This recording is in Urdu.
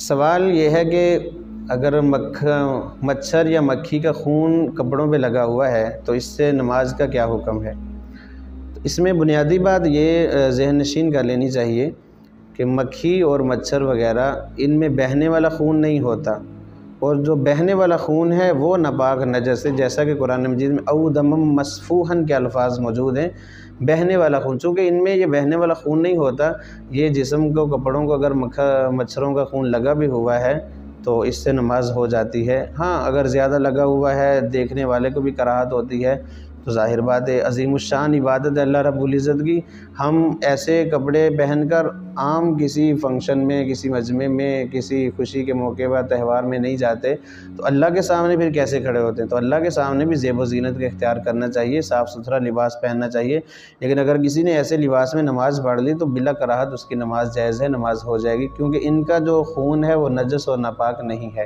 سوال یہ ہے کہ اگر مچھر یا مکھی کا خون کپڑوں پہ لگا ہوا ہے تو اس سے نماز کا کیا حکم ہے؟ تو اس میں بنیادی بات یہ ذہن نشین کر لینی چاہیے کہ مکھی اور مچھر وغیرہ ان میں بہنے والا خون نہیں ہوتا، اور جو بہنے والا خون ہے وہ ناپاک نجس ہے، جیسا کہ قرآن مجید میں او دمم مسفوحن کے الفاظ موجود ہیں۔ بہنے والا خون، چونکہ ان میں یہ بہنے والا خون نہیں ہوتا، یہ جسم کو کپڑوں کو اگر مچھروں کا خون لگا بھی ہوا ہے تو اس سے نماز ہو جاتی ہے۔ ہاں اگر زیادہ لگا ہوا ہے، دیکھنے والے کو بھی کراہت ہوتی ہے، تو ظاہر بات ہے عظیم الشان عبادت ہے اللہ رب العزت کی، ہم ایسے کپڑے پہن کر عام کسی فنکشن میں، کسی مجمع میں، کسی خوشی کے موقع پر، تہوار میں نہیں جاتے، تو اللہ کے سامنے پھر کیسے کھڑے ہوتے ہیں؟ تو اللہ کے سامنے بھی زیب و زینت کا اختیار کرنا چاہیے، صاف ستھرا لباس پہننا چاہیے۔ لیکن اگر کسی نے ایسے لباس میں نماز پڑھ لی تو بلا کراہت اس کی نماز جائز ہے، نماز ہو جائے گی، کیونکہ ان کا جو خون ہے وہ نجس اور ناپاک نہیں ہے۔